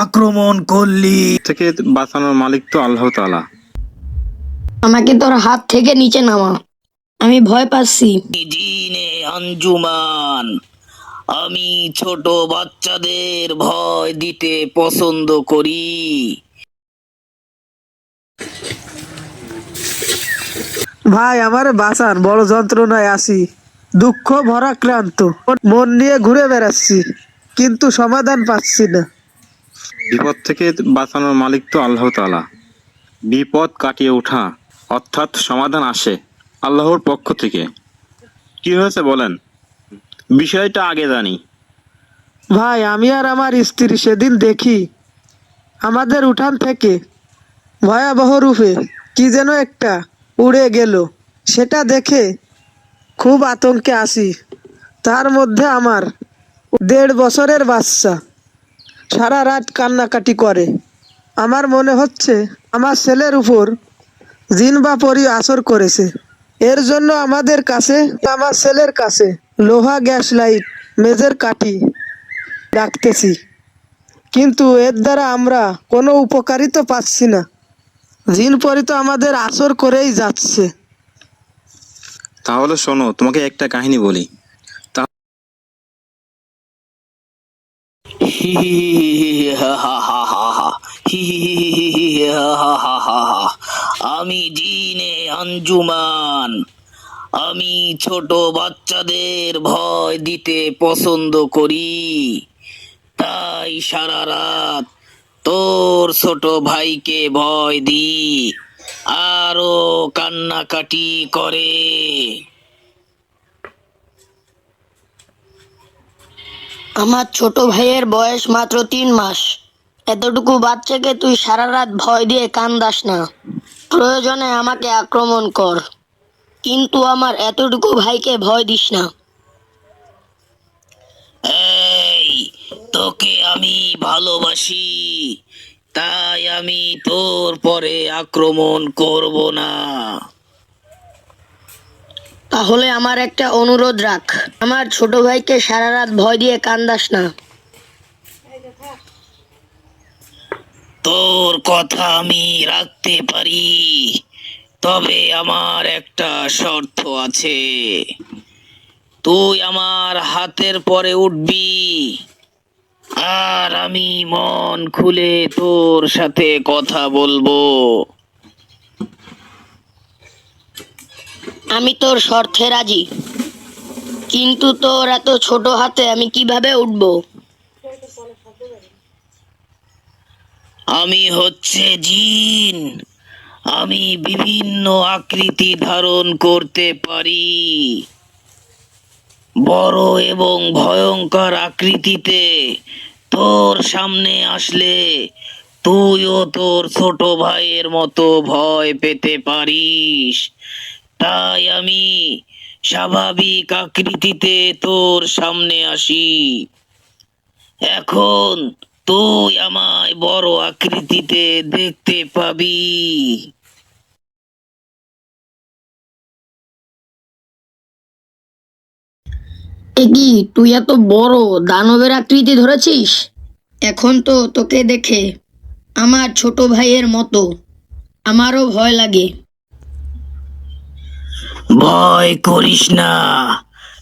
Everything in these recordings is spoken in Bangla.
আক্রমণ করলি থেকে বাঁচানোর মালিক তো আল্লাহ তাআলা। আমাকে তোর হাত থেকে নিচে নামা, আমি ভয় পাচ্ছি। জিনে আঞ্জুমান, আমি ছোট বাচ্চাদের ভয় দিতে পছন্দ করি। ভাই আমারে বাঁচান, বড় যন্ত্রণায় আছি, দুঃখ ভরা ক্লান্ত মন নিয়ে ঘুরে বেড়াচ্ছি, কিন্তু সমাধান পাচ্ছি না। বিপদ থেকে বাঁচানোর মালিক তো আল্লাহ তাআলা। বিপদ কাটিয়ে ওঠা অর্থাৎ সমাধান আসে আল্লাহর পক্ষ থেকে। কি হয়েছে বলেন, বিষয়টা আগে জানি। ভাই আমি আর আমার স্ত্রী সেদিন দেখি আমাদের উঠান থেকে ভয়াবহ রূপে কি যেন একটা উড়ে গেল। সেটা দেখে খুব আতঙ্কে আছি। তার মধ্যে আমার 1.5 বছরের বাচ্চা সারা রাত কান্নাকাটি করে। আমার মনে হচ্ছে আমার ছেলের উপর জিন বা পরী আসর করেছে। এর জন্য আমার ছেলের কাছে লোহা, গ্যাস লাইট, মেজের কাঠি রাখতেছি, কিন্তু এর দ্বারা আমরা কোনো উপকারিতা পাচ্ছি না। জিন পরী তো আমাদের আসর করেই যাচ্ছে। তাহলে শোনো, তোমাকে একটা কাহিনী বলি। হি হি হি হি হি হা হা হা হা হা। হি হি হি হি হি হি হি হা হা হা হা হা। আমি জিনে আঞ্জুমান, আমি ছোট বাচ্চাদের ভয় দিতে পছন্দ করি। তাই সারা রাত তোর ছোট ভাইকে ভয় দি, আরো কান্নাকাটি করে। আমার ছোট ভাইয়ের বয়স মাত্র 3 মাস। এতটুকু বাচ্চাকে তুই সারা রাত ভয় দিয়ে কান্দাস না। প্রয়োজনে আমাকে আক্রমণ কর, কিন্তু আমার এতটুকু ভাইকে ভয় দিস না। এই, তোকে আমি ভালোবাসি, তাই আমি তোর পরে আক্রমণ করব না। তাহলে আমার একটা অনুরোধ রাখ, আমার ছোট ভাইকে সারা রাত ভয় দিয়ে কান্দাস না। তোর কথা আমি রাখতে পারি, তবে আমার একটা শর্ত আছে। তুই আমার হাতের পরে উঠবি, আর আমি মন খুলে তোর সাথে কথা বলবো। আমি তোর শর্তে রাজি, কিন্তু তোর এত ছোট হাতে আমি কিভাবে উঠবো? আমি হচ্ছে জিন, আমি বিভিন্ন আকৃতি ধারণ করতে পারি। বড় এবং ভয়ঙ্কর আকৃতিতে তোর সামনে আসলে তুইও তোর ছোট ভাইয়ের মতো ভয় পেতে পারিস। তাই আমি স্বাভাবিক আকৃতিতে তোর সামনে আসি। এখন তুই আমায় বড় আকৃতিতে দেখতে পাবি। এ কি, তুই এত বড় দানবের আকৃতি ধরেছিস? এখন তো তোকে দেখে আমার ছোট ভাইয়ের মতো আমারও ভয় লাগে। ভয় করিস না,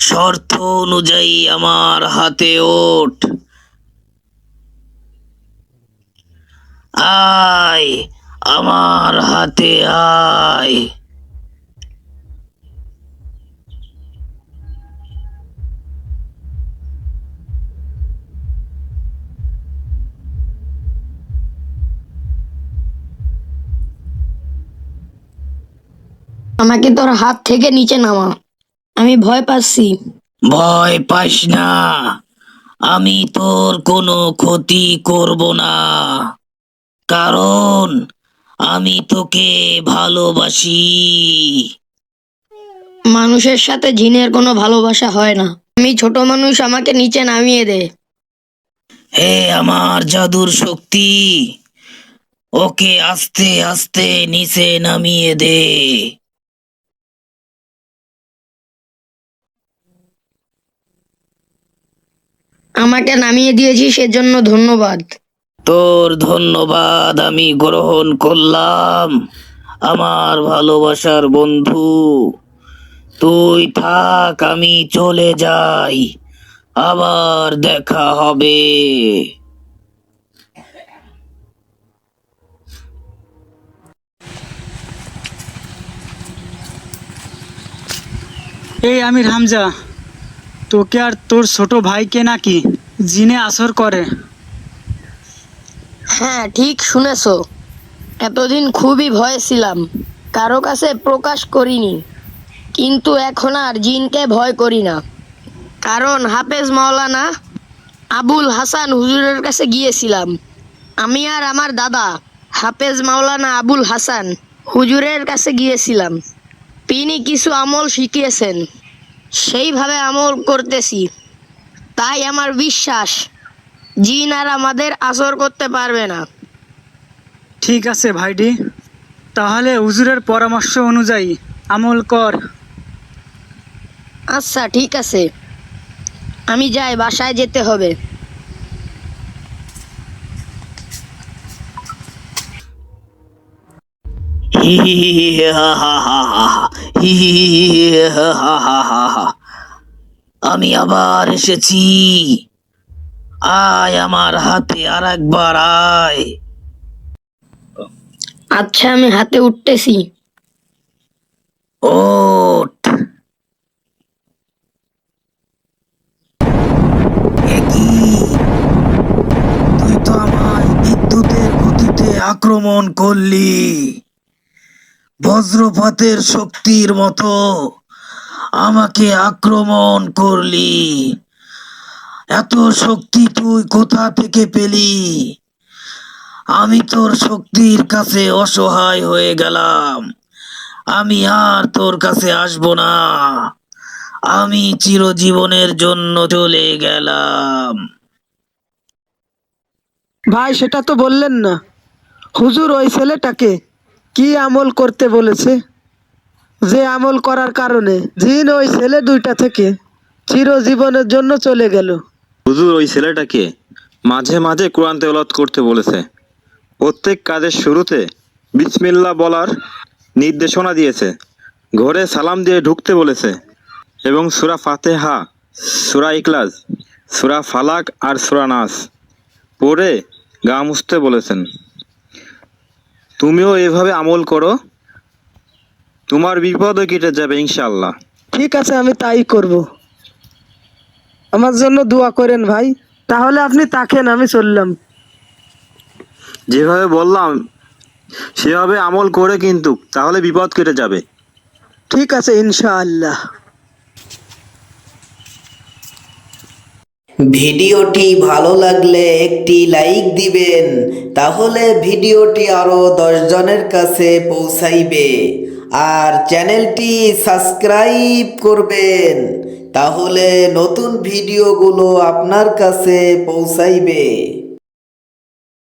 শর্ত অনুযায়ী আমার হাতে ওঠ। আয়, আমার হাতে আয়। আমাকে তোর হাত থেকে নিচে নামা, আমি ভয় পাচ্ছি। ভয় পাস না, আমি তোর কোনো ক্ষতি করব না, কারণ আমি তোকে ভালোবাসি। মানুষের সাথে জিনের কোনো ভালোবাসা হয় না। আমি ছোট মানুষ, আমাকে নিচে নামিয়ে দে। হে আমার জাদুর শক্তি, ওকে আস্তে আস্তে নিচে নামিয়ে দে। আমাকে নামিয়ে দিয়েছিস সেজন্য ধন্যবাদ। তোর ধন্যবাদ আমি গ্রহণ করলাম আমার ভালোবাসার বন্ধু। তুই থাক, আমি চলে যাই, আবার দেখা হবে। এই আমির হামজা, তোকে আর তোর ছোট ভাইকে নাকি জিনে আসর করে? হ্যাঁ, ঠিক শুনেছো। এতদিন খুবই ভয়ে ছিলাম, কারো কাছে প্রকাশ করিনি, কিন্তু এখন আর জিনকে ভয় করি না। কারণ হাফেজ মাওলানা আবুল হাসান হুজুরের কাছে গিয়েছিলাম। আমি আর আমার দাদা হাফেজ মাওলানা আবুল হাসান হুজুরের কাছে গিয়েছিলাম। তিনি কিছু আমল শিখিয়েছেন, সেইভাবে আমল করতেছি। তাই আমার বিশ্বাস জিন আর আমাদের আসর করতে পারবে না। ঠিক আছে ভাইডি, তাহলে হুজুরের পরামর্শ অনুযায়ী আমল কর। আচ্ছা ঠিক আছে, আমি যাই, বাসায় যেতে হবে। হি হি হি হি হে হা হা হা হা হা। হি হি হি হি হি হে হা হা হা হা। আমি আবার এসেছি, আয় আমার হাতে আর একবার আয়। আচ্ছা, আমি হাতে উঠতেছি। ওঠ। এ কি? তুই তো আমায় বিদ্যুতের গতিতে আক্রমণ করলি, বজ্রপাতের শক্তির মতো আমাকে আক্রমণ করলি। এত শক্তি তুই কোথা থেকে পেলি? আমি তোর শক্তির কাছে অসহায় হয়ে গেলাম। আমি আর তোর কাছে আসব না। আমি চিরজীবনের জন্য চলে গেলাম। ভাই, সেটা তো বললেন না। হুজুর ওই ছেলেটাকে কি আমল করতে বলেছে, যে আমল করার কারণে জিন ওই ছেলে দুইটা থেকে চিরজীবনের জন্য চলে গেল? হুজুর ওই ছেলেটাকে মাঝে মাঝে কোরআন তেলাওয়াত করতে বলেছে। প্রত্যেক কাজের শুরুতে বিসমিল্লাহ বলার নির্দেশনা দিয়েছে। ঘরে সালাম দিয়ে ঢুকতে বলেছে এবং সূরা ফাতিহা, সূরা ইখলাস, সূরা ফালাক আর সূরা নাস পড়ে গা মুছতে বলেছেন। তুমিও এভাবে আমল করো, তোমার বিপদও কেটে যাবে ইনশাআল্লাহ। ঠিক আছে, আমি তাই করব। আমার জন্য দোয়া করেন ভাই। তাহলে আপনি থাকেন, আমি চললাম। যেভাবে বললাম সেভাবে আমল করে কিন্তু, তাহলে বিপদ কেটে যাবে। ঠিক আছে, ইনশাআল্লাহ। ভিডিওটি ভালো লাগলে একটি লাইক দিবেন, তাহলে ভিডিওটি আরো 10 জনের কাছে পৌঁছাইবে। আর চ্যানেলটি সাবস্ক্রাইব করবেন, তাহলে নতুন ভিডিওগুলো আপনার কাছে পৌঁছাইবে।